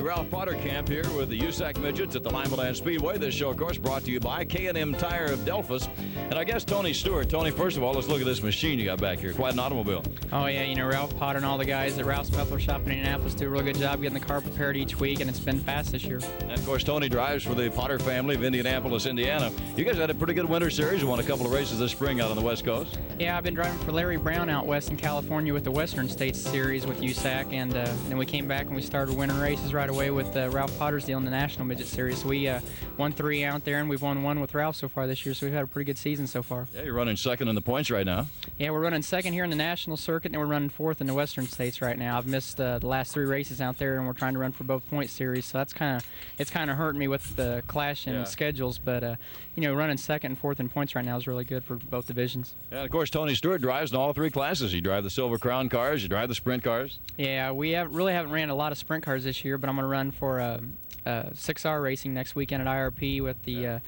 Ralph Potter Camp here with the USAC Midgets at the Limaland Speedway. This show, of course, brought to you by K&M Tire of Delphus. And I guess Tony Stewart. Tony, first of all, let's look at this machine you got back here. Quite an automobile. Oh, yeah, you know, Ralph Potter and all the guys at Ralph's Muffler Shop in Indianapolis do a really good job getting the car prepared each week, and it's been fast this year. And, of course, Tony drives for the Potter family of Indianapolis, Indiana. You guys had a pretty good winter series. You won a couple of races this spring out on the West Coast. Yeah, I've been driving for Larry Brown out west in California with the Western States Series with USAC, and then we came back and we started winning races right away with Ralph Potter's deal in the National Midget Series. So we won 3 out there, and we've won 1 with Ralph so far this year, so we've had a pretty good season so far. Yeah, you're running second in the points right now. Yeah, we're running second here in the National Circuit, and we're running 4th in the Western States right now. I've missed the last 3 races out there, and we're trying to run for both point series, so that's kind of hurting me with the clash in schedules, but you know, running second and 4th in points right now is really good for both divisions. And of course, Tony Stewart drives in all 3 classes. You drive the Silver Crown cars, you drive the sprint cars. Yeah, we really haven't ran a lot of sprint cars this year, but I'm going to run for 6R racing next weekend at IRP with the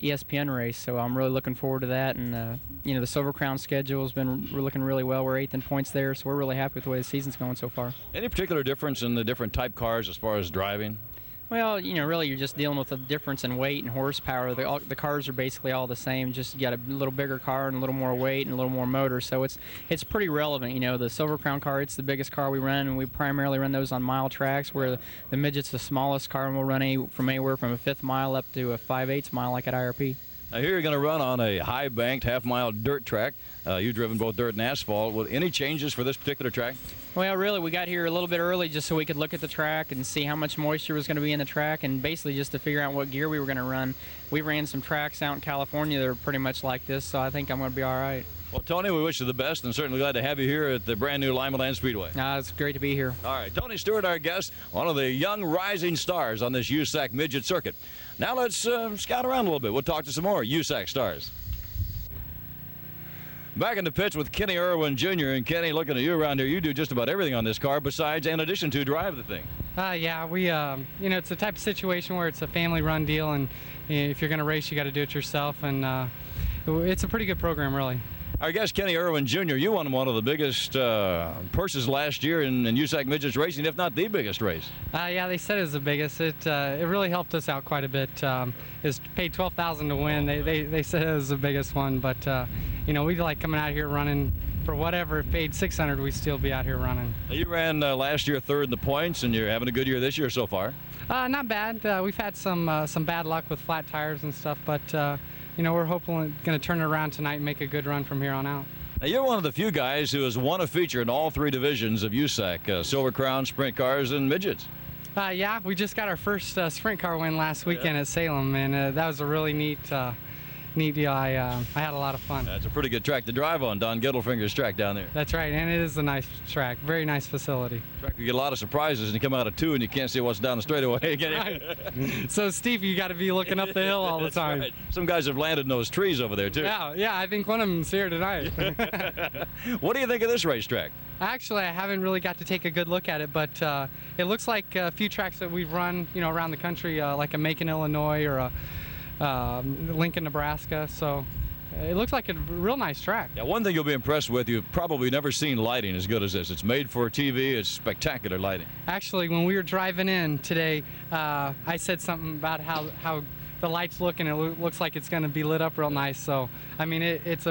ESPN race, so I'm really looking forward to that. And you know, the Silver Crown schedule has been looking really well. We're 8th in points there, so we're really happy with the way the season's going so far. Any particular difference in the different type cars as far as driving? Well, you know, really you're just dealing with a difference in weight and horsepower. The cars are basically all the same, just you got a little bigger car and a little more weight and a little more motor, so it's pretty relevant. You know, the Silver Crown car, it's the biggest car we run, and we primarily run those on mile tracks, where the Midget's the smallest car, and we'll run from anywhere from a 1/5 mile up to a 5/8 mile like at IRP. Now here you're going to run on a high-banked, half-mile dirt track. You've driven both dirt and asphalt. Well, any changes for this particular track? Well, really, we got here a little bit early just so we could look at the track and see how much moisture was going to be in the track, and basically just to figure out what gear we were going to run. We ran some tracks out in California that are pretty much like this, so I think I'm going to be all right. Well, Tony, we wish you the best, and certainly glad to have you here at the brand-new Limaland Speedway. It's great to be here. All right, Tony Stewart, our guest, one of the young rising stars on this USAC Midget circuit. Now let's scout around a little bit. We'll talk to some more USAC stars. Back in the pits with Kenny Irwin Jr. And Kenny, looking at you around here, you do just about everything on this car besides, in addition to, drive the thing. Yeah, we, you know, it's the type of situation where it's a family-run deal, and if you're going to race, you got to do it yourself, and it's a pretty good program, really. Our guest, Kenny Irwin Jr., you won one of the biggest purses last year in USAC Midgets racing, if not the biggest race. Yeah, they said it was the biggest. It really helped us out quite a bit. It's paid $12,000 to win. They said it was the biggest one, but you know, we like coming out here running for whatever. If paid $600, we'd still be out here running. You ran last year 3rd in the points, and you're having a good year this year so far. Not bad. We've had some bad luck with flat tires and stuff, but you know, we're hoping going to turn it around tonight and make a good run from here on out. Now, you're one of the few guys who has won a feature in all 3 divisions of USAC, Silver Crown, Sprint Cars, and Midgets. Yeah, we just got our first sprint car win last weekend at Salem, and that was a really neat deal. I had a lot of fun. That's a pretty good track to drive on, Don Gittlefinger's track down there. That's right, and it is a nice track, very nice facility. Track you get a lot of surprises, and you come out of 2 and you can't see what's down the straightaway. Right. So, Steve, you got to be looking up the hill all the time. Right. Some guys have landed in those trees over there, too. Yeah, I think one of them's here tonight. What do you think of this racetrack? Actually, I haven't really got to take a good look at it, but it looks like a few tracks that we've run, you know, around the country, like a Macon, Illinois, or a Lincoln, Nebraska, so it looks like a real nice track. Yeah, one thing you'll be impressed with, you've probably never seen lighting as good as this. It's made for TV, it's spectacular lighting. Actually, when we were driving in today, I said something about how the lights look, and it looks like it's going to be lit up real nice. So, I mean, it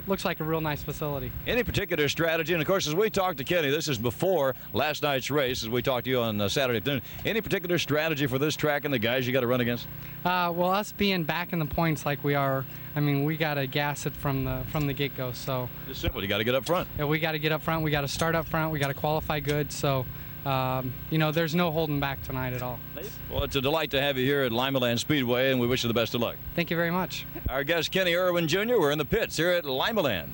looks like a real nice facility. Any particular strategy? And of course, as we talked to Kenny, this is before last night's race, as we talked to you on Saturday afternoon. Any particular strategy for this track and the guys you got to run against? Well, us being back in the points like we are, I mean, we got to gas it from the get-go. So it's simple. You got to get up front. Yeah, we got to get up front. We got to start up front. We got to qualify good. So. You know, there's no holding back tonight at all. Well, it's a delight to have you here at Limaland Speedway, and we wish you the best of luck. Thank you very much. Our guest, Kenny Irwin Jr., we're in the pits here at Limaland.